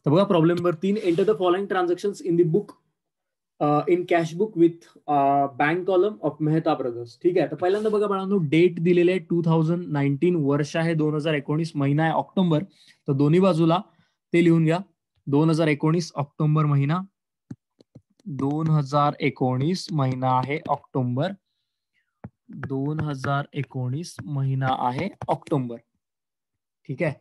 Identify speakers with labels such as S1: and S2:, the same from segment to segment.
S1: तर बघा problem number 3, enter the following transactions in the book in cash book with bank column of Mehta brothers. ठीक आहे, तर पहिल्यांदा बघा बाळांनो, डेट दिलेले आहे 2019, वर्ष आहे 2019, महिना आहे ऑक्टोबर. तर दोन्ही बाजूला ते लिहून घ्या. 2019 ऑक्टोबर महिना, 2019 महिना आहे ऑक्टोबर, 2019 महिना आहे ऑक्टोबर. ठीक आहे.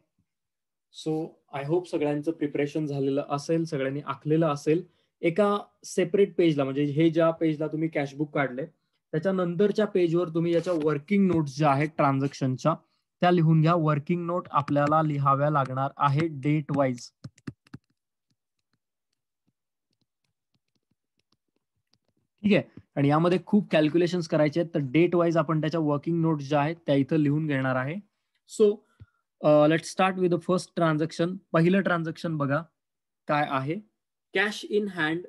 S1: सो आय होप सगळ्यांचं प्रिपरेशन झालेलं असेल, सगळ्यांनी आखलेलं असेल. एका सेपरेट पेजला, म्हणजे हे ज्या पेजला तुम्ही कॅशबुक काढले त्याच्यानंतरच्या पेजवर तुम्ही याच्या वर्किंग नोट्स ज्या आहेत ट्रान्झॅक्शनच्या त्या लिहून घ्या. वर्किंग नोट आपल्याला लिहाव्या लागणार आहे डेट वाईज. ठीक आहे, आणि यामध्ये खूप कॅल्क्युलेशन्स करायचे आहेत, तर डेट वाईज आपण त्याच्या वर्किंग नोट्स ज्या आहेत त्या इथं लिहून घेणार आहे. So let's start with the first transaction. पहिलं ट्रान्झॅक्शन बघा काय आहे. Cash in hand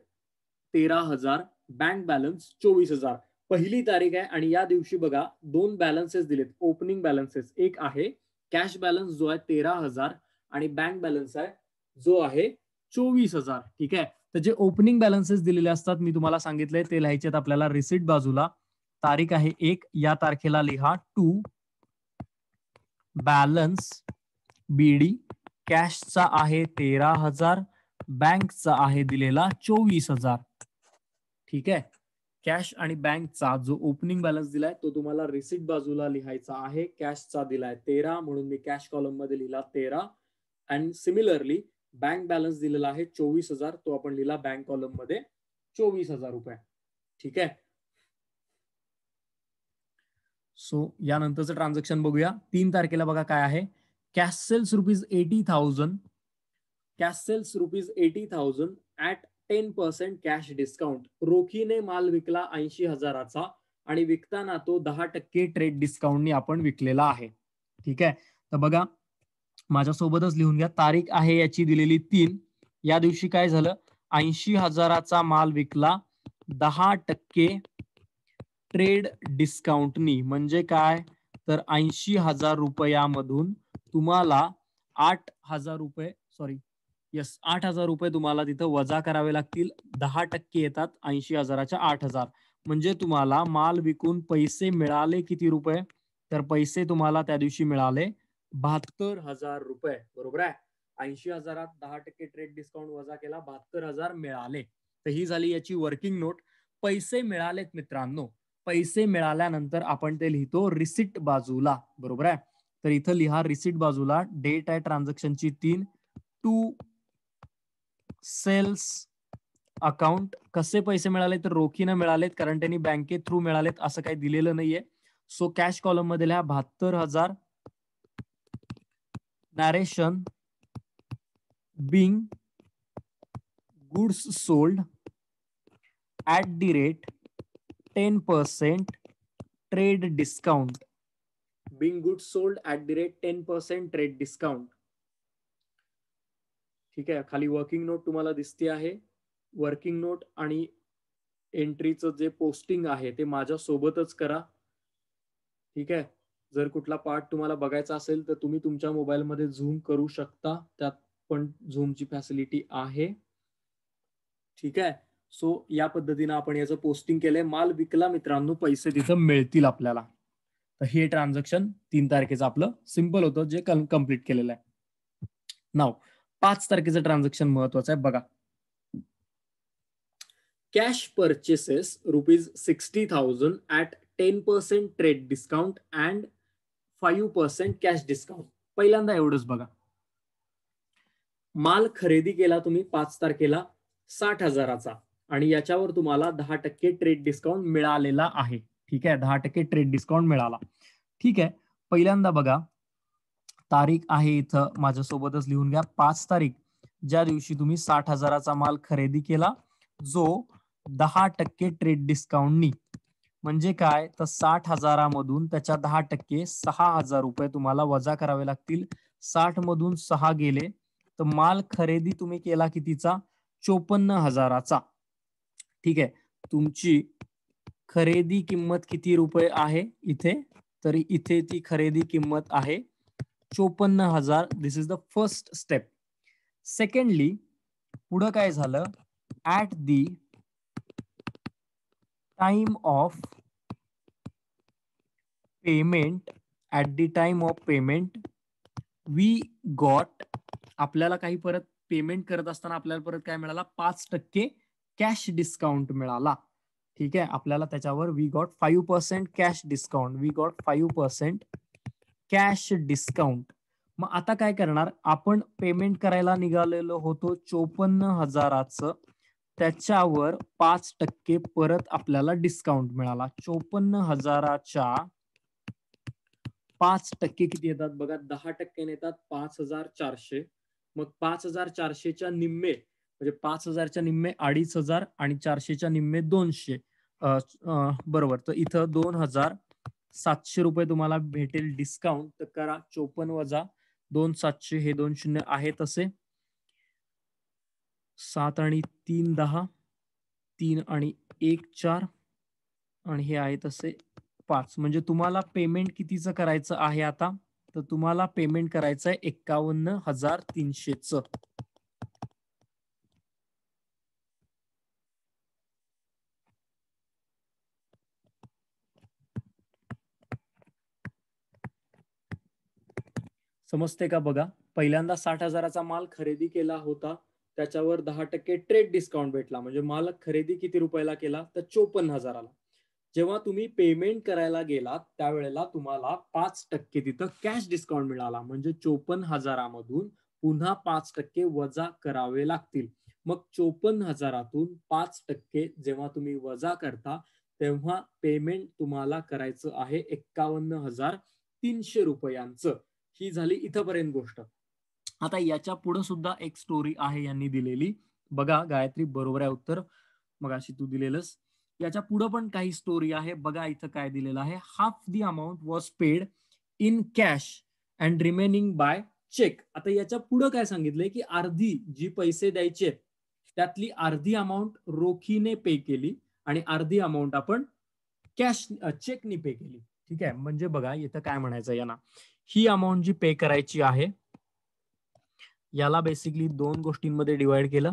S1: 13,000, bank balance 24,000. पहिली तारीख आहे आणि या दिवशी बघा दोन बॅलन्सेस दिलेत, ओपनिंग बॅलन्सेस. एक आहे कॅश बॅलन्स जो आहे 13,000 आणि बँक बॅलन्स आहे जो आहे 24,000. ठीक आहे, तर जे ओपनिंग बॅलन्सेस दिलेले असतात मी तुम्हाला सांगितलंय ते लिहायचे आहेत आपल्याला रिसिट बाजूला. तारीख आहे 1, या तारखेला लिहा 2, बॅलन्स बीडी कॅशचा आहे 13,000, बँकचा आहे दिलेला 24,000. ठीक आहे, कॅश आणि बँकचा जो ओपनिंग बॅलन्स दिलाय तो तुम्हाला रिसिट बाजूला लिहायचा आहे. कॅशचा दिलाय 13 म्हणून मी कॅश कॉलम मध्ये लिहिला 13, आणि सिमिलरली बँक बॅलन्स दिलेला आहे 24,000, तो आपण लिहिला बँक कॉलम मध्ये 24,000 रुपये. ठीक आहे, सो यानंतरचं ट्रान्झॅक्शन बघूया. 3 तारखेला बघा काय आहे. Cash sales ₹80,000, cash sales ₹80,000 at 10% cash discount. रोखीने माल विकला 80,000चा आणि विकताना तो 10% ट्रेड डिस्काउंटनी आपण विकलेला आहे. ठीक आहे, तर बघा माझ्यासोबतच लिहून घ्या. तारीख आहे याची दिलेली 3, या दिवशी काय झालं, 80,000चा माल विकला 10% ट्रेड डिस्काउंटनी. म्हणजे काय, तर 80,000 रुपयामधून तुम्हाला 8,000 रुपये, सॉरी यस 8,000 रुपये तुम्हाला तिथं वजा करावे लागतील. 10% येतात 80,000च्या 8,000, म्हणजे तुम्हाला माल विकून पैसे मिळाले किती रुपये, तर पैसे तुम्हाला त्या दिवशी मिळाले 72,000 रुपये. बरोबर आहे, 80,000त 10% ट्रेड डिस्काउंट वजा केला, 72,000 मिळाले. तर ही झाली याची वर्किंग नोट. पैसे मिळालेत मित्रांनो. पैसे मिळाल्यानंतर आपण ते लिहितो रिसिट बाजूला. बरोबर आहे, तर इथं लिहा रिसिट बाजूला. डेट आहे ट्रान्झॅक्शनची 3, टू सेल्स अकाउंट. कसे पैसे मिळाले, तर रोखीने मिळालेत, कारण त्यांनी बँके थ्रू मिळालेत असं काही दिलेलं नाहीये. सो कॅश कॉलम मध्ये लिहा 72,000, narration Bing goods sold @ 10% trade discount. Bing goods sold @ 10% trade discount. ठीक आहे, खाली वर्किंग नोट तुम्हाला दिसते आहे. वर्किंग नोट आणि एंट्रीचं जे पोस्टिंग आहे ते माझ्या सोबतच करा. ठीक आहे, जर कुठला पार्ट तुम्हाला बघायचा असेल तर तुम्ही तुमच्या मोबाईल मध्ये झूम करू शकता, त्यात पण झूमची फॅसिलिटी आहे. ठीक आहे, सो या पद्धतीने आपण याचं पोस्टिंग केलंय. माल विकला मित्रांनो, पैसे तिथं मिळतील आपल्याला. तर हे ट्रान्झॅक्शन 3 तारखेचं आपलं सिंपल होतं जे कम्प्लीट केलेलं आहे. नाव 5 तारखेचं ट्रान्झॅक्शन महत्वाचं आहे बघा. Cash purchases ₹60,000 at 10% trade discount and 5% cash discount. पहिल्यांदा एवढंच बघा. माल खरेदी केला तुम्ही 5 तारखेला 60,000चा आणि याच्यावर तुम्हाला 10% ट्रेड डिस्काउंट मिळालेला आहे. ठीक आहे, 10% ट्रेड डिस्काउंट मिळाला. ठीक आहे, पहिल्यांदा बघा तारीख आहे इथं माझ्यासोबतच लिहून घ्या. 5 तारीख, ज्या दिवशी तुम्ही 60,000चा माल खरेदी केला, जो 10% ट्रेड डिस्काउंटनी. म्हणजे काय, तर 60,000मधून त्याच्या 10% 6,000 रुपये तुम्हाला वजा करावे लागतील. 60 मधून 6 गेले तर माल खरेदी तुम्ही केला कितीचा, 54,000चा. ठीक आहे, तुमची खरेदी किंमत किती रुपये आहे इथे, तर इथे ती खरेदी किंमत आहे 54,000. This is the first step. Secondly पुढं काय झालं, at the time of payment, at the time of payment we got, आपल्याला काही परत पेमेंट करत असताना आपल्याला परत काय मिळाला, 5% कॅश डिस्काउंट मिळाला. ठीक आहे, आपल्याला त्याच्यावर we got 5% cash discount, we got 5% cash discount. मग आता काय करणार, आपण पेमेंट करायला निघालेलो होतो 54,000चं, त्याच्यावर 5% परत आपल्याला डिस्काउंट मिळाला. 54,000च्या 5% किती येतात बघा, 10% येतात 5,400. मग 5,400च्या निम्मे म्हणजे 5,000च्या निम्मे 2,500 आणि 400च्या निम्मे 200, बरोबर. तर इथं 2,700 रुपये तुम्हाला भेटेल डिस्काउंट. तर करा 54 वजा 2,700, हे 2 शून्य आहे तसे, 7 आणि 3 10, 3 आणि 1 4, आणि हे आहे तसे 5. म्हणजे तुम्हाला पेमेंट कितीचं करायचं आहे आता, तर तुम्हाला पेमेंट करायचं आहे 51,300चं. समजते का बघा, पहिल्यांदा 60,000चा माल खरेदी केला होता, त्याच्यावर 10% ट्रेड डिस्काउंट भेटला, म्हणजे माल खरेदी किती रुपयाला केला, तर 54,000ला. जेव्हा तुम्ही पेमेंट करायला गेलात त्यावेळेला तुम्हाला 5% तिथं कॅश डिस्काउंट मिळाला, म्हणजे 54,000मधून पुन्हा 5% वजा करावे लागतील. मग 54,000तून 5% जेव्हा तुम्ही वजा करता तेव्हा पेमेंट तुम्हाला करायचं आहे 51,300 रुपयांचं. ही झाली इथंपर्यंत गोष्ट. आता याच्या पुढे सुद्धा एक स्टोरी आहे यांनी दिलेली. बघा गायत्री, बरोबर आहे उत्तर, मग अशी तू दिलेलंस. याच्या पुढे पण काही स्टोरी आहे. बघा इथं काय दिलेलं आहे, half the amount was paid in cash and remaining by cheque. आता याच्या पुढे काय सांगितलंय की अर्धी जी पैसे द्यायचे त्यातली अर्धी अमाऊंट रोखीने पे केली आणि अर्धी अमाऊंट आपण कॅश चेकनी पे केली. ठीक आहे, म्हणजे बघा इथं काय म्हणायचं यांना, ही अमाऊंट जी पे करायची आहे याला बेसिकली 2 गोष्टींमध्ये डिवाइड केलं.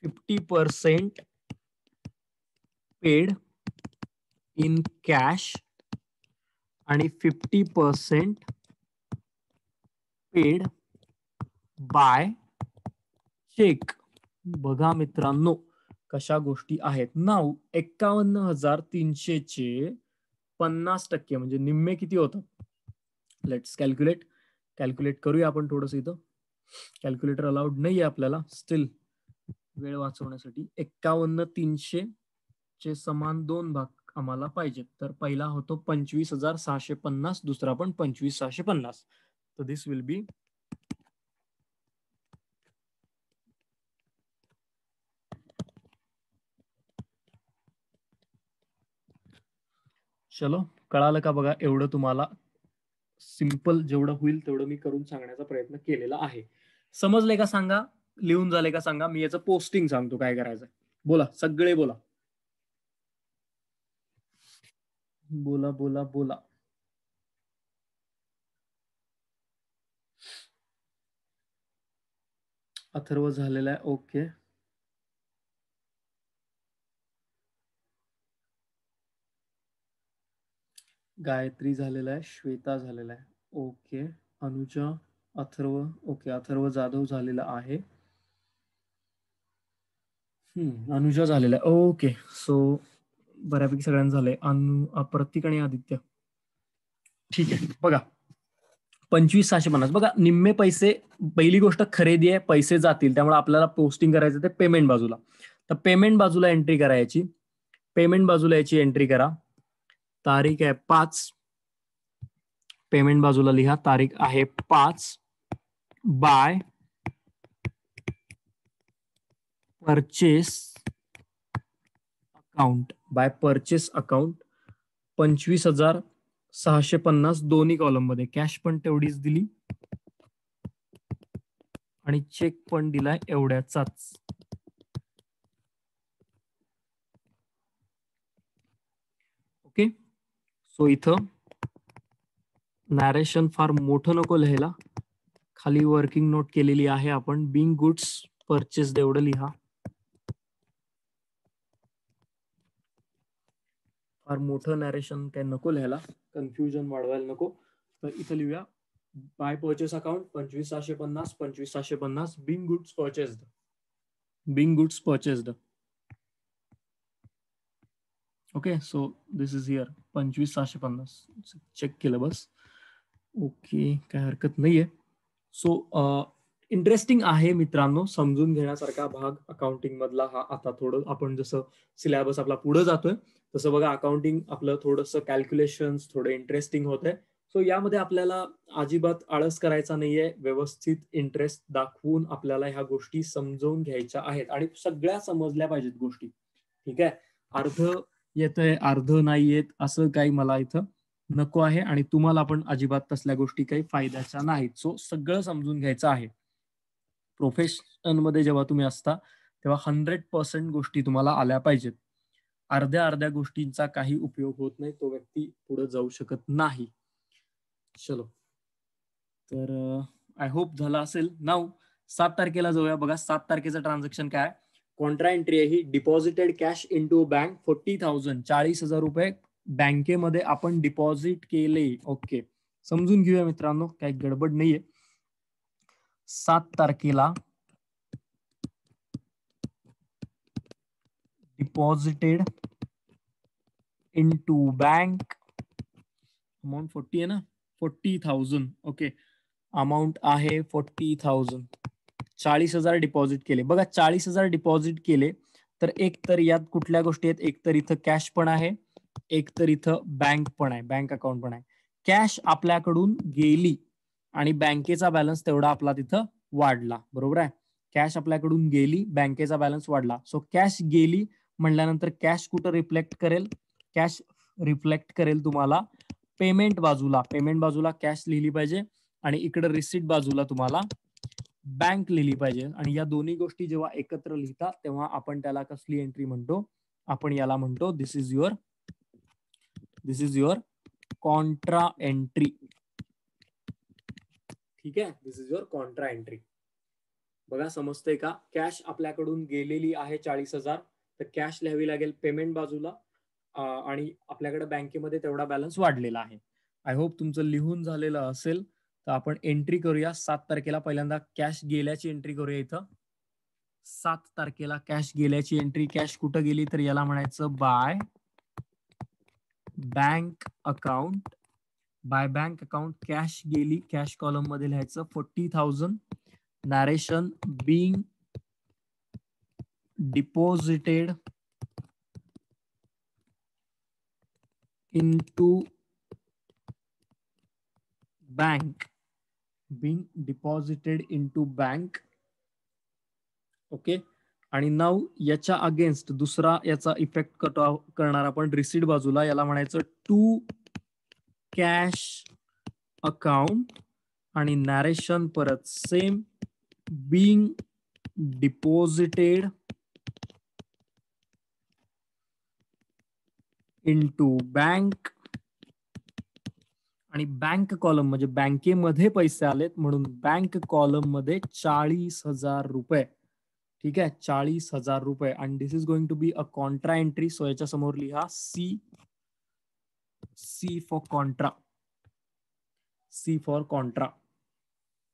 S1: 50% पेड इन कॅश आणि 50% पेड बाय चेक. बघा मित्रांनो कशा गोष्टी आहेत. नाव 51,300चे 50% म्हणजे निम्मे किती होतं, लेट्स कॅल्क्युलेट करूया आपण थोडंसं. इथं कॅल्क्युलेटर अलाउड नाहीये आपल्याला, स्टील वेळ वाचवण्यासाठी 51,300 चे समान 2 भाग आम्हाला पाहिजेत. तर पहिला होतो 25,650, दुसरा पण 25,650. तर दिस विल बी चलो, कळालं का बघा, एवढं तुम्हाला सिंपल जेवढं होईल तेवढं मी करून सांगण्याचा प्रयत्न केलेला आहे. समजले का सांगा, लिहून झाले का सांगा, मी याचं पोस्टिंग सांगतो काय करायचं. बोला सगळे बोला, बोला बोला बोला. अथर्व झालेला आहे, ओके. गायत्री झालेला आहे, श्वेता झालेला आहे, ओके. अनुजा, अथर्व, ओके, अथर्व जाधव झालेला आहे. अनुजा झालेला आहे, ओके. सो बऱ्यापैकी सगळ्यांना झालंय. प्रतीक आणि आदित्य, ठीक आहे. बघा 25,650, बघा निम्मे पैसे, पहिली गोष्ट खरेदी आहे, पैसे जातील, त्यामुळे आपल्याला पोस्टिंग करायचं ते पेमेंट बाजूला. तर पेमेंट बाजूला एंट्री करायची, पेमेंट बाजूला याची एंट्री करा. तारीख आहे 5, पेमेंट बाजूला लिहा, तारीख आहे 5, by purchase account, by purchase account 25,650 दोन्ही कॉलम मध्ये. कॅश पण तेवढीच दिली आणि चेक पण दिलाय एवढ्याचाच. ओके, सो इथं नॅरेशन फार मोठं नको लिहायला, खाली वर्किंग नोट केलेली आहे आपण. बिंग गुड्स परचेस एवढं लिहा. फार मोठं नॅरेशन काय नको लिहायला, कन्फ्युजन वाढवायला नको. तर इथं लिहूया by purchase account 25,650, 25,650 being goods purchased. Being goods purchased. Okay, so this is here 25,650. Check केलं बस. ओके, काय हरकत नाहीये. सो इंटरेस्टिंग आहे मित्रांनो, समजून घेण्यासारखा भाग अकाउंटिंग मधला हा. आता थोडं आपण जसं सिलेबस आपला पुढे जातोय तसं बघा, अकाउंटिंग आपलं थोडंसं कॅल्क्युलेशन्स थोडं इंटरेस्टिंग होतंय. सो यामध्ये आपल्याला अजिबात आळस करायचा नाहीये. व्यवस्थित इंटरेस्ट दाखवून आपल्याला ह्या गोष्टी समजून घ्यायच्या आहेत आणि सगळ्या समजल्या पाहिजेत गोष्टी. ठीक आहे, अर्ध येतंय अर्ध नाही येत असं काही मला इथं नको आहे, आणि तुम्हाला पण अजिबात तसल्या गोष्टी काही फायद्याच्या नाहीत. सो सगळं समजून घ्यायचं आहे. प्रोफेशन मध्ये जेव्हा तुम्ही असता तेव्हा 100% गोष्टी तुम्हाला आल्या पाहिजेत. अर्ध्या अर्ध्या गोष्टींचा काही उपयोग होत नाही, तो व्यक्ती पुढे जाऊ शकत नाही. चलो, तर आय होप झालं असेल. नाव 7 तारखेला जाऊया. बघा 7 तारखेचं ट्रान्झॅक्शन काय, कॉन्ट्रा एंट्री आहे ही. Deposited cash into bank 40,000, 40,000 रुपये बँकेमध्ये आपण डिपॉझिट केले. ओके, समजून घेऊया मित्रांनो, काही गडबड नाहीये. 7 तारखेला deposited into bank amount 40 आहे ना, 40,000. ओके, अमाऊंट आहे 40,000. 40,000 डिपॉझिट केले. बघा 40,000 डिपॉझिट केले तर एक तर यात कुठल्या गोष्टी आहेत, एक तर इथं कॅश पण आहे, एक तर इथं बँक पण आहे, बँक अकाउंट पण आहे. कॅश आपल्याकडून गेली आणि बँकेचा बॅलन्स तेवढा आपला तिथं वाढला. बरोबर आहे, कॅश आपल्याकडून गेली, बँकेचा बॅलन्स वाढला. सो कॅश गेली म्हणल्यानंतर कॅश कुठं रिफ्लेक्ट करेल, कॅश रिफ्लेक्ट करेल तुम्हाला पेमेंट बाजूला. पेमेंट बाजूला कॅश लिहिली पाहिजे आणि इकडे रिसीट बाजूला तुम्हाला बँक लिहिली पाहिजे. आणि या दोन्ही गोष्टी जेव्हा एकत्र लिहितात तेव्हा आपण त्याला कसली एंट्री म्हणतो, आपण याला म्हणतो दिस इज युअर कॉन्ट्रा एंट्री. ठीक आहे, दिस इज युअर कॉन्ट्रा एंट्री. बघा समजतंय का, कॅश आपल्याकडून गेलेली आहे 40,000, तर कॅश लिहावी लागेल पेमेंट बाजूला, आणि आपल्याकडे बँकेमध्ये तेवढा बॅलन्स वाढलेला आहे. आय होप तुमचं लिहून झालेलं असेल. तर आपण एंट्री करूया 7 तारखेला. पहिल्यांदा कॅश गेल्याची एंट्री करूया इथं. 7 तारखेला कॅश गेल्याची एंट्री. कॅश कुठं गेली तर याला म्हणायचं bye bank account. By bank account cash गेली, कॅश कॉलम मध्ये लिहायचं 40,000. Narration being deposited into bank, being deposited into bank. Okay, आणि नाव याच्या अगेन्स्ट दुसरा याचा इफेक्ट करणार आपण रिसीट बाजूला, याला म्हणायचं टू कॅश अकाउंट. आणि नॅरेशन परत same, being deposited into bank. आणि बँक कॉलम म्हणजे बँकेमध्ये पैसे आलेत म्हणून बँक कॉलम मध्ये 40,000 रुपये. ठीक आहे, 40,000 रुपये. आणि this is going to be a contra entry. So याच्या समोर लिहा C. C for contra. C for contra.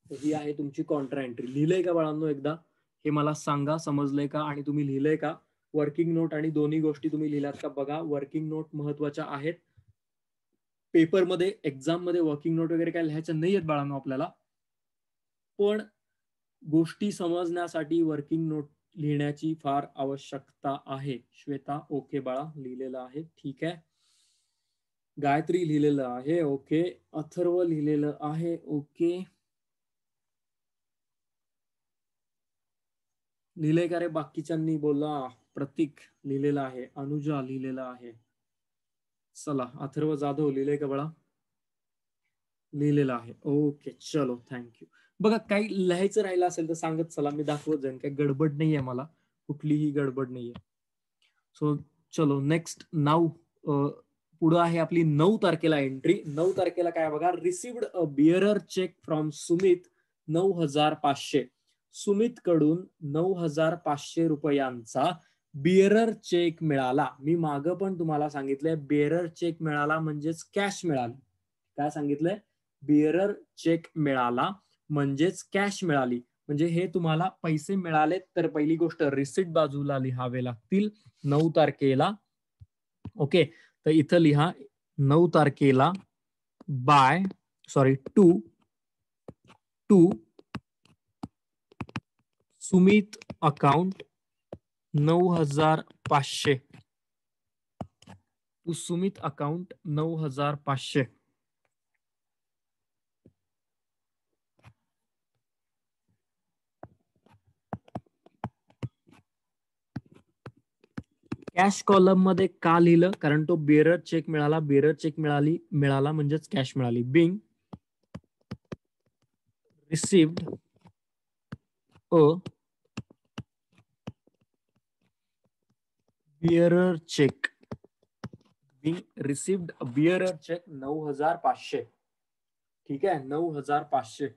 S1: ही आहे तुमची कॉन्ट्रा एंट्री. लिहिलंय का बाळांनो एकदा हे मला सांगा, समजलंय का आणि तुम्ही लिहिलंय का. वर्किंग नोट आणि दोन्ही गोष्टी तुम्ही लिहिल्यात का बघा. वर्किंग नोट महत्वाच्या आहेत. पेपरमध्ये एक्झाम मध्ये वर्किंग नोट वगैरे काय लिहायचं नाही आहेत बाळांनो आपल्याला, पण गोष्टी समजण्यासाठी वर्किंग नोट लिहिण्याची फार आवश्यकता आहे. श्वेता ओके बाळा, लिहिलेलं आहे. ठीक आहे, गायत्री लिहिलेलं आहे. ओके, अथर्व लिहिलेलं आहे. ओके, लिहिलंय का रे बाकीच्यांनी बोला. प्रतीक लिहिलेलं आहे, अनुजा लिहिलेलं आहे. चला, अथर्व जाधव लिहिलंय का बाळा, लिहिलेलं आहे. ओके चलो, थँक्यू. बघा काही लिहायचं राहिलं असेल तर सांगत चला, मी दाखवत जाईन. काही गडबड नाहीये, मला कुठलीही गडबड नाहीये. सो चलो नेक्स्ट. नाव पुढं आहे आपली 9 तारखेला एंट्री. 9 तारखेला काय बघा, received a bearer cheque from Sumit 9,500. Sumit कडून 9,500 रुपयांचा बिअरर चेक मिळाला. मी मागं पण तुम्हाला सांगितलंय बिअरर चेक मिळाला म्हणजेच कॅश मिळाली. काय सांगितलंय? बिअरर चेक मिळाला म्हणजेच कॅश मिळाली. म्हणजे हे तुम्हाला पैसे मिळाले तर पहिली गोष्ट रिसिट बाजूला लिहावे लागतील 9 तारखेला. ओके, तर इथं लिहा 9 तारखेला to Sumit account 9,500. To Sumit account 9,500. Cash column मध्ये का लिहिलं? कारण तो बेरर चेक मिळाला. बेरर चेक मिळाला म्हणजेच कॅश मिळाली. Being received a bearer cheque. Being received a bearer cheque 9,500. ठीक आहे, 9,500.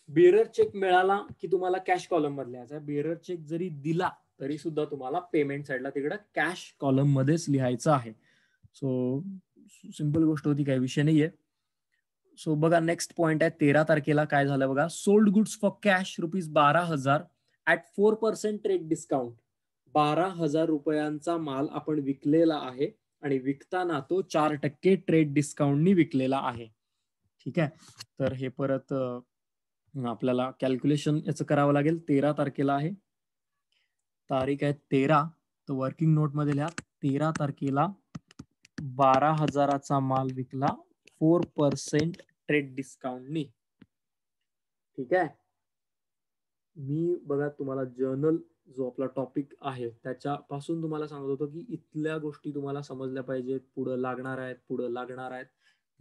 S1: बिअरर चेक मिळाला की तुम्हाला कॅश कॉलम मध्ये लिहायचा. बिअरर चेक जरी दिला तरी सुद्धा तुम्हाला पेमेंट साईडला तिकडे कॅश कॉलम मध्येच लिहायचं आहे. सो सिंपल गोष्ट होती, काही विषय नाहीये. सो बघा नेक्स्ट पॉइंट आहे 13 तारखेला काय झालं बघा. Sold goods for cash ₹12,000 at 4% trade discount. 12,000 रुपयांचा माल आपण विकलेला आहे आणि विकताना तो 4% ट्रेड डिस्काउंटनी विकलेला आहे. ठीक आहे, तर हे परत आपल्याला कॅल्क्युलेशन याचं करावं लागेल. 13 तारखेला आहे, तारीख आहे 13. तर वर्किंग नोट मध्ये लिहा 13 तारखेला 12,000चा माल विकला 4% ट्रेड डिस्काउंटनी. ठीक आहे, मी बघा तुम्हाला जर्नल जो आपला टॉपिक आहे त्याच्यापासून तुम्हाला सांगत होतो की इथल्या गोष्टी तुम्हाला समजल्या पाहिजेत, पुढे लागणार आहेत.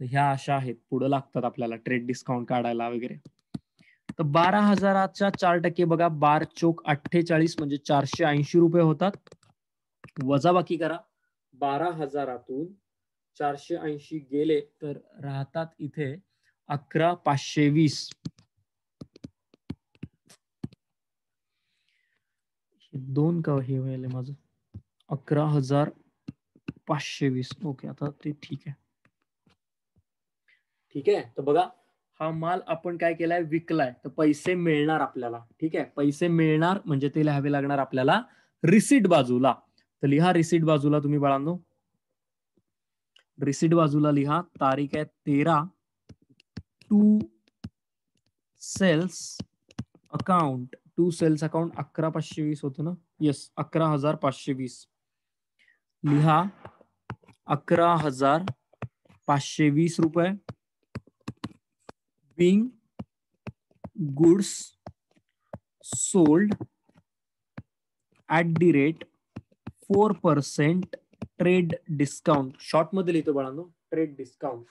S1: तर ह्या अशा आहेत, पुढे लागतात आपल्याला ट्रेड डिस्काउंट काढायला वगैरे. तर 12,000च्या 4% बघा, 12 चोक 48 म्हणजे 480 रुपये होतात. वजाबाकी करा. 12,000तून 480 गेले तर राहतात इथे 11,520. दोन का हे व्हायला माझं 11,520. ओके, आता ते ठीक आहे. ठीक आहे, तर बघा हा माल आपण काय केलाय, विकलाय. तर पैसे मिळणार आपल्याला. ठीक आहे, पैसे मिळणार म्हणजे ते लिहावे लागणार आपल्याला रिसीट बाजूला. तर लिहा रिसीट बाजूला तुम्ही बाळांनो. रिसीट बाजूला लिहा, तारीख आहे 13. टू सेल्स अकाउंट 11,520 होतं ना. येस, 11,520 लिहा. 11,520 रुपये Bing goods sold @ 4% trade discount. Short मध्ये लिहितो बाळांनो, ट्रेड डिस्काउंट.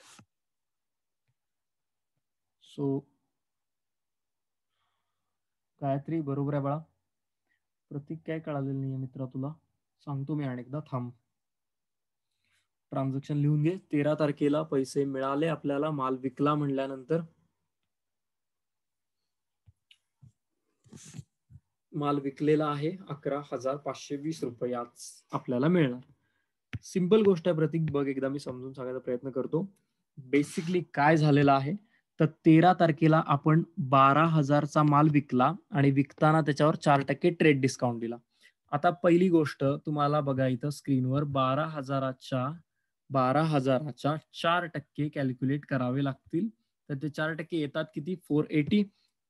S1: सो गायत्री बरोबर आहे बाळा. प्रतीक काय कळालेलं नाहीये मित्रा तुला, सांगतो मी अनेकदा, थांब. ट्रान्झॅक्शन लिहून घे. 13 तारखेला पैसे मिळाले आपल्याला, माल विकला म्हणल्यानंतर. माल विकलेला आहे 11,520 रुपये आपल्याला मिळणार. सिंपल गोष्ट आहे प्रतीक, बघ एकदा मी समजून सांगायचा प्रयत्न करतो. बेसिकली काय झालेलं आहे, तर 13 तारखेला आपण 12,000चा माल विकला आणि विकताना त्याच्यावर 4% ट्रेड डिस्काउंट दिला. आता पहिली गोष्ट तुम्हाला बघा इथं स्क्रीनवर 12,000च्या 4% कॅल्क्युलेट करावे लागतील. तर ते 4% येतात किती, 480.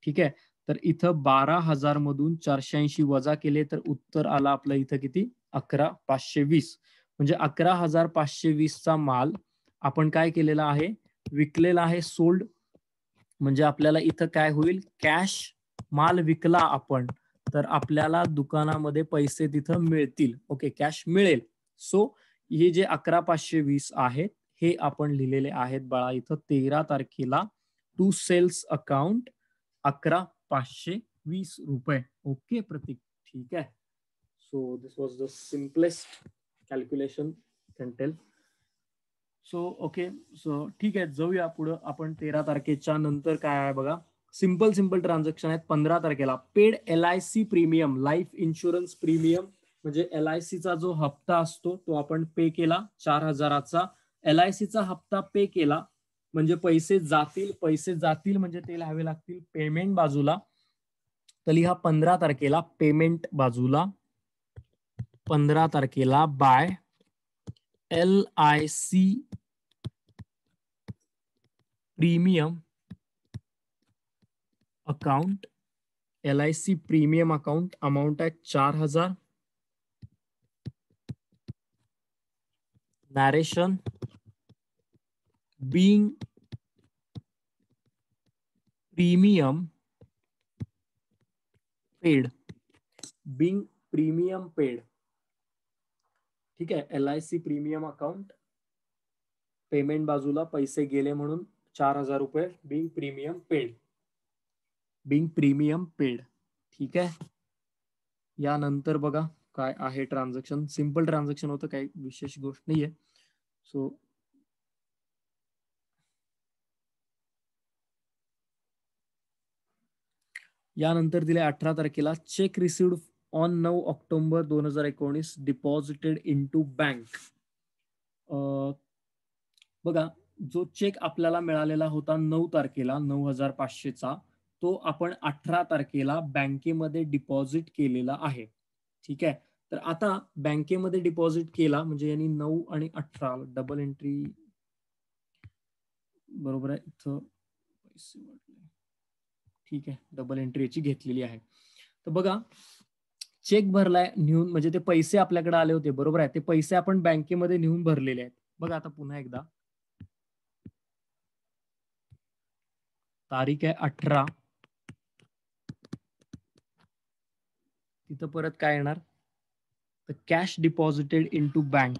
S1: ठीक आहे, तर इथं 12,000 मधून 480 वजा केले तर उत्तर आला आपलं इथं किती, 11,520. म्हणजे 11,520चा माल आपण काय केलेला आहे, विकलेला आहे. सोल्ड म्हणजे आपल्याला इथं काय होईल, कॅश माल विकला आपण तर आपल्याला दुकानामध्ये पैसे तिथं मिळतील. ओके, कॅश मिळेल. सो हे जे 11,520 आहेत हे आपण लिहिलेले आहेत बाळा इथं 13 तारखेला टू सेल्स अकाउंट 11,520 रुपये. ओके प्रतीक, ठीक आहे. So this was the simplest calculation can tell. So okay, so ठीक आहे, जाऊया पुढं आपण. 13 तारखेच्या नंतर काय आहे बघा, सिंपल ट्रान्झॅक्शन आहेत. 15 तारखेला paid LIC premium, life insurance premium म्हणजे LIC चा जो हप्ता असतो तो आपण पे केला 4,000चा. LIC चा हप्ता पे केला म्हणजे पैसे जातील म्हणजे ते लिहावे लागतील पेमेंट बाजूला. तर लिहा 15 तारखेला पेमेंट बाजूला, 15 तारखेला by LIC premium account. LIC premium account amount आहे 4,000. Narration being premium paid, being premium paid. ठीक आहे, LIC प्रीमियम अकाउंट, पेमेंट बाजूला पैसे गेले म्हणून 4,000 रुपये, being premium paid, being premium paid. ठीक आहे, यानंतर बघा काय आहे ट्रान्झॅक्शन. सिंपल ट्रान्झॅक्शन होतं, काही विशेष गोष्ट नाहीये. सो यानंतर दिले 18 तारखेला cheque received on 9 October 2019 deposited into bank. बघा, जो चेक आपल्याला मिळालेला होता 9 तारखेला 9,500चा, तो आपण 18 तारखेला बँकेमध्ये डिपॉझिट केलेला आहे. ठीक आहे, तर आता बँकेमध्ये डिपॉझिट केला म्हणजे यांनी 9 आणि 18 डबल एंट्री, बरोबर आहे, इथं पैसे वाटले. ठीक आहे, डबल एंट्री याची घेतलेली आहे. तर बघा, चेक भरलाय नेऊन म्हणजे ते पैसे आपल्याकडे आले होते, बरोबर आहे, ते पैसे आपण बँकेमध्ये नेऊन भरलेले आहेत. बघा आता पुन्हा एकदा, तारीख आहे 18, तिथं परत काय येणार, तर cash deposited into bank.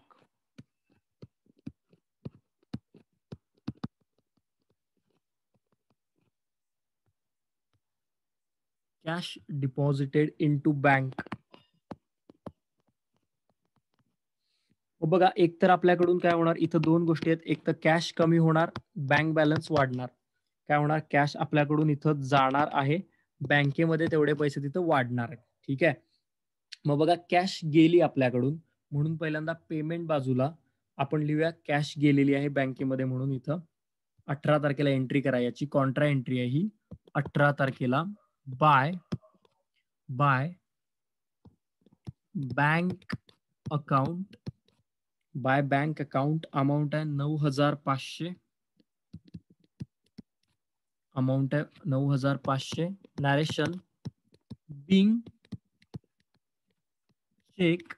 S1: Cash deposited into bank. बघा, एक तर आपल्याकडून काय होणार, इथं दोन गोष्टी आहेत, एक तर कॅश कमी होणार, बँक बॅलन्स वाढणार. काय होणार, कॅश आपल्याकडून इथं जाणार आहे, बँकेमध्ये तेवढे पैसे तिथं वाढणार आहेत. ठीक आहे, मग बघा कॅश गेली आपल्याकडून, म्हणून पहिल्यांदा पेमेंट बाजूला आपण लिहूया कॅश गेलेली आहे बँकेमध्ये, म्हणून इथं 18 तारखेला एंट्री करा, याची कॉन्ट्रा एंट्री आहे ही. 18 तारखेला by bank account, by bank account amount आहे 9,500, अमाऊंट आहे 9,500. Narration being cheque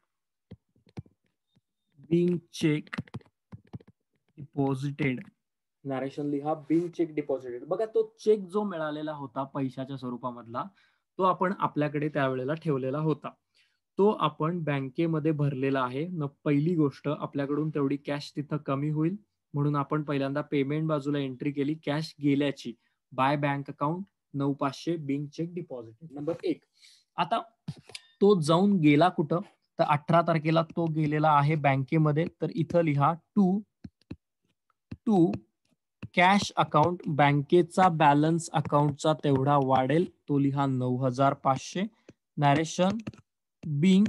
S1: deposited. Narration लिहा बिंग चेक डिपॉझिटेड. बघा, तो चेक जो मिळालेला होता पैशाच्या स्वरूपामधला, तो आपण आपल्याकडे त्यावेळेला ठेवलेला होता, तो आपण बँकेमध्ये भरलेला आहे. पहिली गोष्ट, आपल्याकडून तेवढी कॅश तिथं कमी होईल, म्हणून आपण पहिल्यांदा पेमेंट बाजूला एंट्री केली कॅश गेल्याची, by bank account 9,500 being cheque deposited. Number 1. आता तो जाऊन गेला कुठं, तर 18 तारखेला तो गेलेला आहे बँकेमध्ये, तर इथं लिहा टू कॅश अकाउंट, बँकेचा बॅलन्स अकाउंटचा तेवढा वाढेल, तो लिहा 9,500. Narration being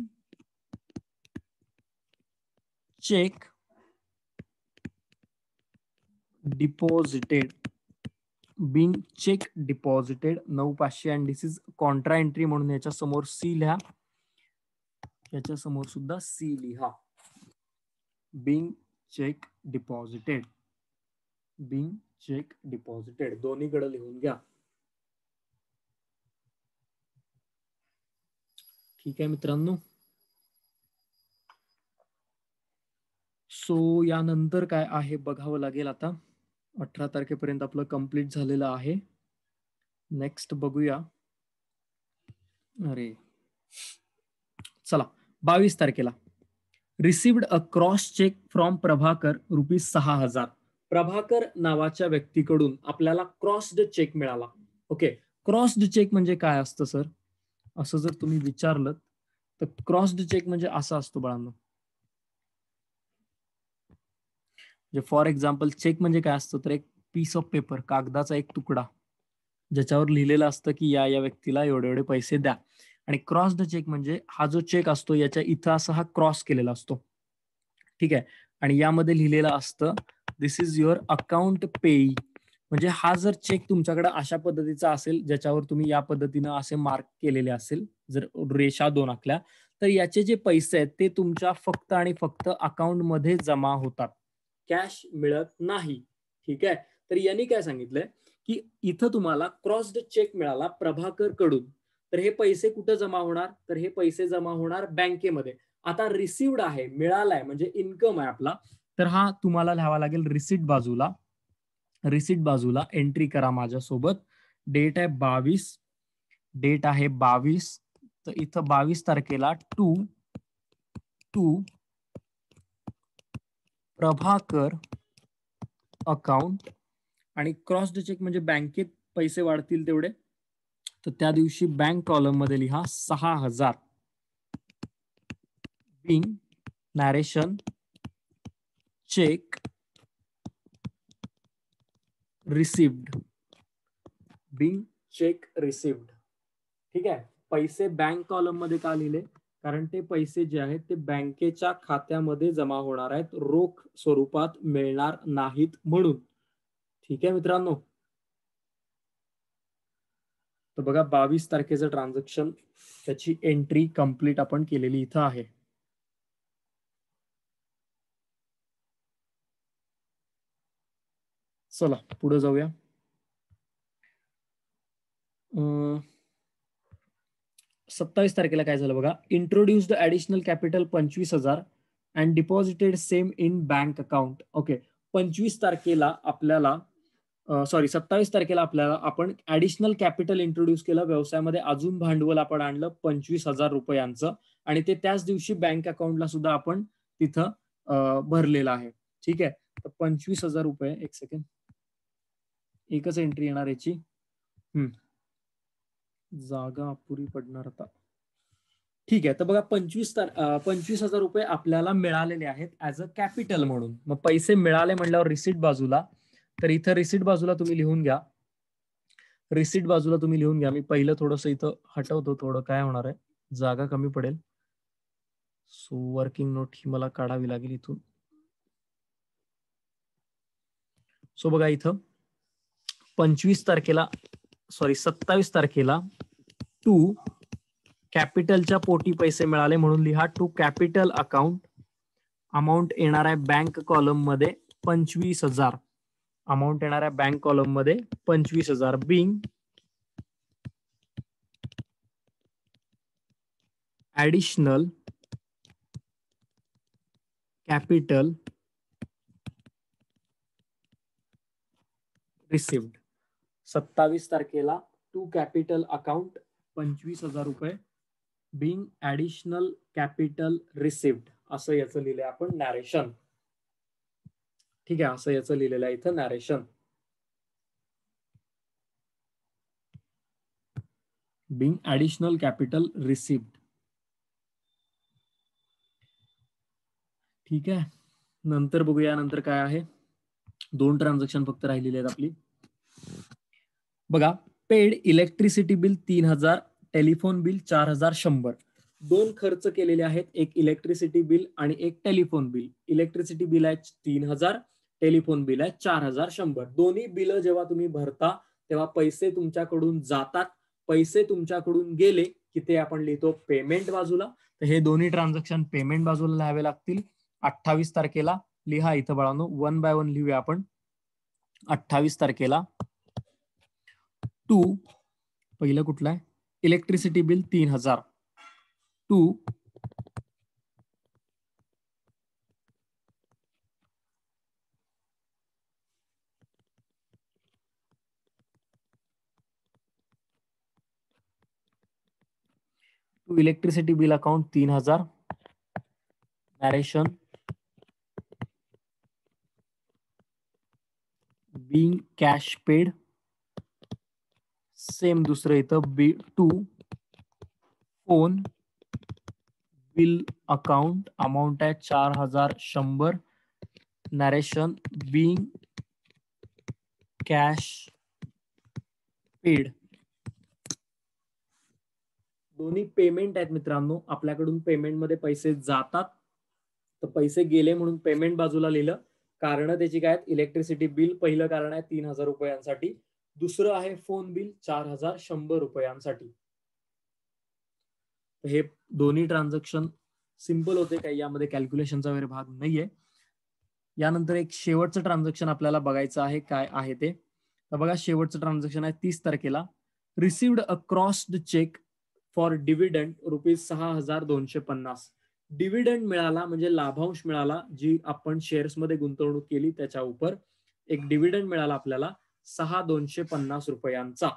S1: cheque deposited, being cheque deposited 9,500. And this is contra entry, म्हणून याच्या समोर सी लिहा, याच्या समोर सुद्धा सी लिहा. Being cheque deposited, being cheque deposited दोन्हीकडे लिहून घ्या. ठीक आहे मित्रांनो, सो यानंतर काय आहे बघावं लागेल. आता 18 तारखेपर्यंत आपलं कंप्लीट झालेलं आहे. नेक्स्ट बघूया, अरे चला 22 तारखेला received a cross cheque from Prabhakar ₹6,000. Prabhakar नावाच्या व्यक्तीकडून आपल्याला क्रॉस्ड चेक मिळाला. ओके, क्रॉस्ड चेक म्हणजे काय असतं सर, असं जर तुम्ही विचारलं तर क्रॉस्ड चेक म्हणजे असं असतो बाळांनो, फॉर एक्झाम्पल चेक म्हणजे काय असतं, तर एक पीस ऑफ पेपर, कागदाचा एक तुकडा, ज्याच्यावर लिहिलेलं असतं की या या व्यक्तीला एवढे एवढे पैसे द्या. आणि क्रॉस द चेक म्हणजे हा जो चेक असतो याच्या इथं असा हा क्रॉस केलेला असतो. ठीक आहे. आणि यामध्ये लिहिलेलं असतं दिस इज युअर अकाउंट पेई. म्हणजे हा जर चेक तुमच्याकडे अशा पद्धतीचा असेल, ज्याच्यावर तुम्ही या पद्धतीनं असे मार्क केलेले असेल, जर रेषा 2 आखल्या, तर याचे जे पैसे आहेत ते तुमच्या फक्त आणि फक्त अकाउंटमध्ये जमा होतात, कॅश मिळत नाही. ठीक आहे. तर यांनी काय सांगितलंय की इथं तुम्हाला क्रॉस्ड चेक मिळाला प्रभाकर कडून, तर हे पैसे कुठे जमा होणार, तर हे पैसे जमा होणार बँकेमध्ये. आता रिसिव्ड आहे, मिळालाय म्हणजे इन्कम आहे आपला, तर हा तुम्हाला लिहावा लागेल रिसिट बाजूला. रिसिट बाजूला एंट्री करा माझ्यासोबत. डेट आहे 22, डेट आहे 22, तर इथं 22 तारखेला टू प्रभाकर अकाउंट, आणि क्रॉस्ड चेक म्हणजे बँकेत पैसे वाढतील तेवढे, तर त्या दिवशी बँक कॉलम मध्ये लिहा 6000. Being narration cheque received. Being cheque received. ठीक आहे. पैसे बँक कॉलम मध्ये का लिहिले, कारण ते पैसे जे आहेत ते बँकेच्या खात्यामध्ये जमा होणार आहेत, रोख स्वरूपात मिळणार नाहीत म्हणून. ठीक आहे मित्रांनो. तर बघा 22 तारखेचं ट्रान्झॅक्शन, त्याची एंट्री कंप्लीट आपण केलेली इथं आहे. चला पुढे जाऊया. 27 तारखेला काय झालं बघा, introduce the additional capital 25,000 and deposited same in bank account. Okay. 25 तारखेला आपल्याला 27 तारखेला आपल्याला आपण ऍडिशनल कॅपिटल इंट्रोड्यूस केलं, व्यवसायामध्ये अजून भांडवल आपण आणलं 25,000 रुपयांचं, आणि ते त्याच दिवशी बँक अकाउंटला सुद्धा आपण तिथं भरलेलं आहे. ठीक आहे. तर 25,000 रुपये, एक सेकंड, एकच एंट्री येणार याची, जागा अपुरी पडणार आता. ठीक आहे. तर बघा 25,000 रुपये आपल्याला मिळालेले आहेत ऍज अ कॅपिटल म्हणून. मग पैसे मिळाले म्हणल्यावर रिसिट बाजूला, तर इथं रिसिट बाजूला तुम्ही लिहून घ्या. रिसिट बाजूला तुम्ही लिहून घ्या. मी पहिलं थोडंसं इथं हटवतो, थोडं काय होणार आहे, जागा कमी पडेल. सो वर्किंग नोट ही मला काढावी लागेल इथून. सो बघा इथं 27 तारखेला टू कॅपिटलच्या पोटी पैसे मिळाले म्हणून लिहा टू कॅपिटल अकाउंट. अमाऊंट येणार आहे बँक कॉलम मध्ये 25,000. अमाऊंट येणार आहे बँक कॉलम मध्ये 25,000. Bing additional capital received. 27 तारखेला टू कॅपिटल अकाउंट 25,000 रुपये. बिंग ऍडिशनल कॅपिटल रिसिव्ड, असं याचं लिहिलंय आपण नॅरेशन. ठीक आहे. असं याचं लिहिलेलं आहे इथं narration. Being additional capital received. ठीक आहे. नंतर बघूया, नंतर काय आहे. 2 ट्रान्झॅक्शन फक्त राहिलेली आहेत आपली. बघा, paid electricity bill 3,000, telephone bill 4,100. 2 खर्च केलेले आहेत, एक इलेक्ट्रिसिटी बिल आणि एक टेलिफोन बिल. इलेक्ट्रिसिटी बिल आहे 3,000, टेलिफोन बिल आहे 4,100. दोन्ही बिल जेव्हा तुम्ही भरता तेव्हा पैसे तुमच्याकडून जातात. पैसे तुमच्याकडून गेले की ते आपण लिहितो पेमेंट बाजूला. तर हे दोन्ही ट्रान्झॅक्शन पेमेंट बाजूला लिहावे लागतील. 28 तारखेला लिहा इथं बाळांनो, 1 बाय 1 लिहूया आपण. 28 तारखेला टू, पहिलं कुठलं आहे, electricity bill 3,000 to electricity bill account 3,000. Narration being cash paid. Same दुसरं इथं be to phone bill account, amount आहे 4,100. Narration being cash paid. दोन्ही पेमेंट आहेत मित्रांनो. आपल्याकडून पेमेंट मध्ये पैसे जातात, तर पैसे गेले म्हणून पेमेंट बाजूला लिहिलं. कारण त्याची काय, इलेक्ट्रिसिटी बिल पहिलं कारण आहे 3,000 रुपयांसाठी, दुसरं आहे फोन बिल 4,100 रुपयांसाठी. हे दोन्ही ट्रान्झॅक्शन सिंपल होते, काही यामध्ये कॅल्क्युलेशनचा वगैरे भाग नाहीये. यानंतर एक शेवटचं ट्रान्झॅक्शन आपल्याला बघायचं आहे, काय आहे ते. तर बघा, शेवटचं ट्रान्झॅक्शन आहे 30 तारखेला. Received a crossed cheque for dividend ₹6,250. Dividend मिळाला म्हणजे लाभांश मिळाला, जी आपण शेअर्स मध्ये गुंतवणूक केली त्याच्या उपर एक डिव्हिडंड मिळाला आपल्याला 6,250 रुपयांचा.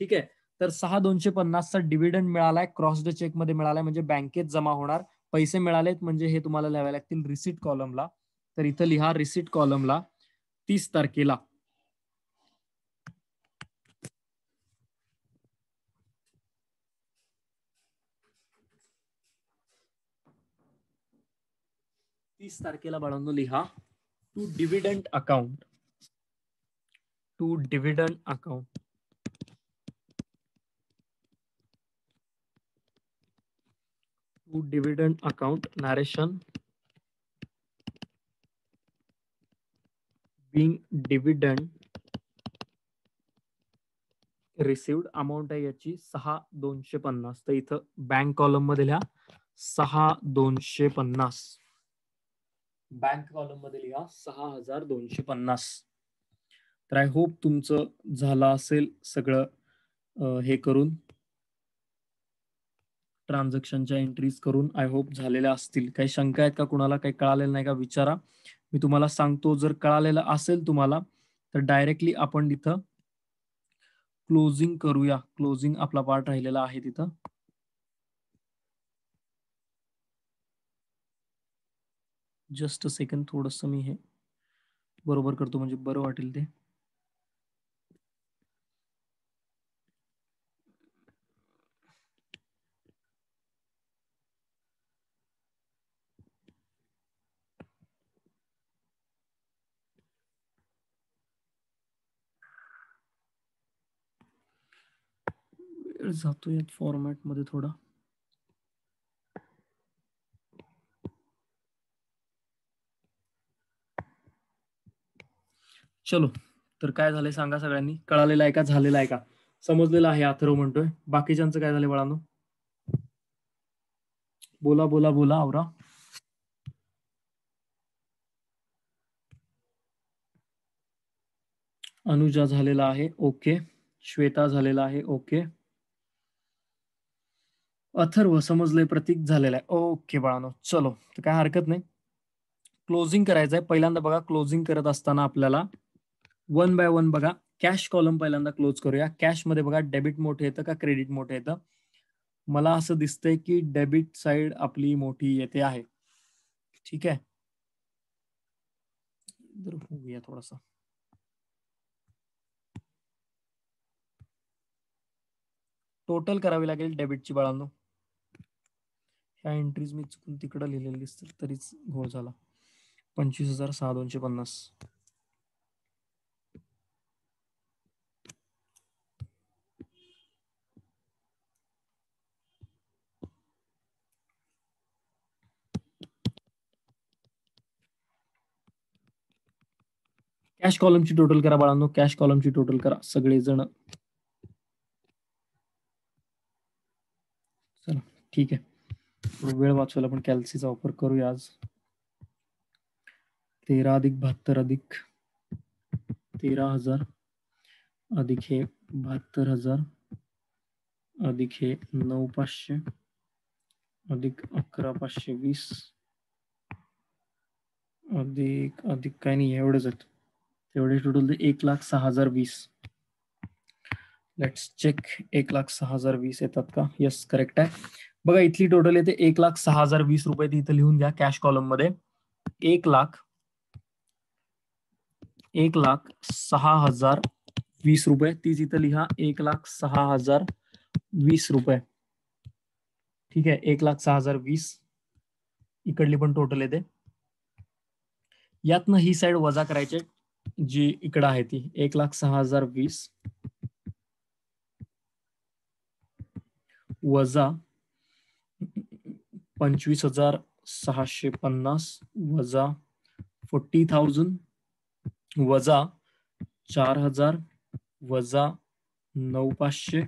S1: ठीक आहे, तर 6,250चा डिव्हिडंड मिळालाय, क्रॉस्ड चेक मध्ये मिळालाय, म्हणजे बँकेत जमा होणार पैसे मिळालेत, म्हणजे हे तुम्हाला लिहावे लागतील रिसिट कॉलमला. तर इथं लिहा रिसिट कॉलमला 30 तारखेला. बाळांनो लिहा to dividend account. To dividend account. To dividend account narration being dividend received. Amount आहे याची 6,250. तर इथं बँक कॉलम मध्ये लिहा 6,250. बँक कॉलम मध्ये लिहा 6,250. तर आय होप तुमचं झालं असेल सगळं हे करून, ट्रान्झॅक्शनच्या एंट्रीज करून आय होप झालेल्या असतील. काही शंका आहेत का कुणाला, काही कळालेलं नाही का विचारा, मी तुम्हाला सांगतो. जर कळालेलं असेल तुम्हाला तर डायरेक्टली आपण तिथं क्लोजिंग करूया. क्लोजिंग आपला पार्ट राहिलेला आहे तिथं. जस्ट अ सेकंड, थोडंसं मी हे बरोबर करतो म्हणजे बरं वाटेल ते. वेळ जातोय फॉर्मॅट मध्ये थोडा. चलो, तर काय झालंय सांगा सगळ्यांनी. कळालेलं आहे का, झालेलं आहे का, समजलेलं आहे अथर्व म्हणतोय. बाकीच्यांचं काय झालंय बाळांनो, बोला बोला बोला, आवरा. अनुजा झालेला आहे, ओके. श्वेता झालेला आहे, ओके. अथर्व समजलंय, प्रतीक झालेला आहे, ओके बाळांनो. चलो, तर काय हरकत नाही. क्लोजिंग करायचंय. पहिल्यांदा बघा, क्लोजिंग करत असताना आपल्याला वन बाय वन बघा, कॅश कॉलम पहिल्यांदा क्लोज करूया. कॅश मध्ये बघा, डेबिट मोठे येतं का क्रेडिट मोठे येतं. मला असं दिसतंय की डेबिट साइड आपली मोठी येते आहे. ठीक आहे, इधर होऊया थोडासा. टोटल करावी लागेल डेबिटची बाळांनो. ह्या एंट्रीज मी चुकून तिकडे लिहिलेली दिसतील तरीच घोळ झाला. 25,650. कॅश कॉलमची टोटल करा बाळांनो, कॅश कॉलमची टोटल करा सगळेजण. चला ठीक आहे, वेळ वाचवायला आपण कॅल्सीचा वापर करूया आज. 13 अधिक 72 अधिक 13,000 अधिक हे 72,000 अधिक हे 9,500 अधिक 11,520 अधिक अधिक काय नाही, एवढेच आहेत. तेवढे टोटल 1,06,020. लेट्स चेक, 1,06,020 येतात का. येस, करेक्ट आहे. बघा, इथली टोटल येते 1,06,020 रुपये. ती इथं लिहून घ्या कॅश कॉलम मध्ये. 1,06,020 रुपये, तीच इथं लिहा 1,06,020 रुपये. ठीक आहे, 1,06,020 इकडली पण टोटल येते. यातनं ही साईड वजा करायचे जी इकडं आहे ती 1,06,020 वजा 25,650 वजा 40,000 वजा 4,000 वजा 9,500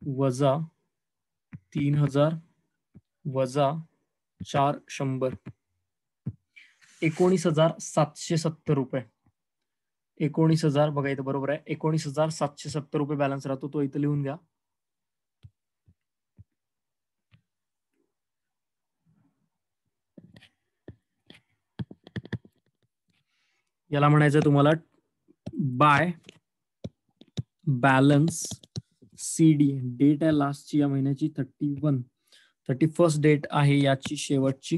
S1: वजा 3,000 वजा 4,100 19,770 रुपये. 19,000 बघा इथं बरोबर आहे. 19,770 रुपये बॅलन्स राहतो, तो इथं लिहून घ्या. याला म्हणायचं तुम्हाला बाय बॅलन्स CD. डेट आहे लास्टची या महिन्याची 31st डेट आहे याची शेवटची.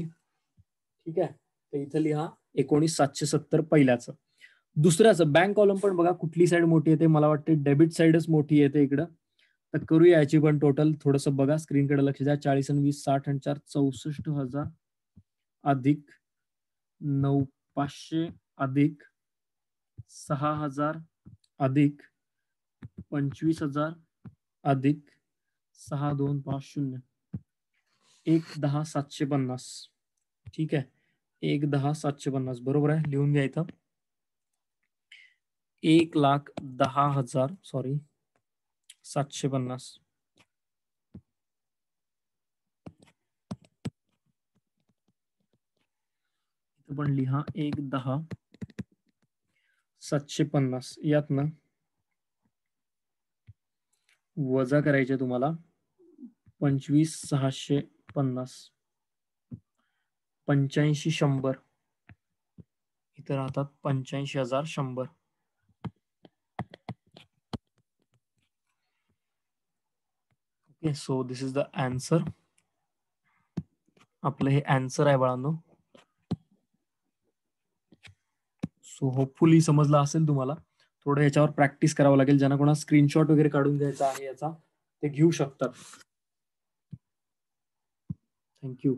S1: ठीक आहे, तर इथं लिहा 19,770 पहिल्याचं. दुसऱ्याचं बँक कॉलम पण बघा कुठली साईड मोठी येते, मला वाटते डेबिट साईडच मोठी येते इकडं. तर करूया याची पण टोटल थोडस बघा, स्क्रीनकडे लक्ष द्या. 40 आणि 20 60 आणि 4 64,000 अधिक 9,500 अधिक 6,000 अधिक 25,000 अधिक 6,250 1,10,750. ठीक आहे, 1,10,750 बरोबर आहे, लिहून घ्या इथं. 1,10,000 सॉरी 750. इथं पण लिहा 1,10,750. यातनं वजा करायचे तुम्हाला 25,650 85,100. इथं राहतात 85,100. Okay, so this is the answer. आपलं हे आन्सर आहे बाळांनो. सो होपफुली समजलं असेल तुम्हाला. थोडं याच्यावर प्रॅक्टिस करावं लागेल. ज्यांना कोणा स्क्रीनशॉट वगैरे काढून घ्यायचा आहे याचा, ते घेऊ शकतात. थँक्यू.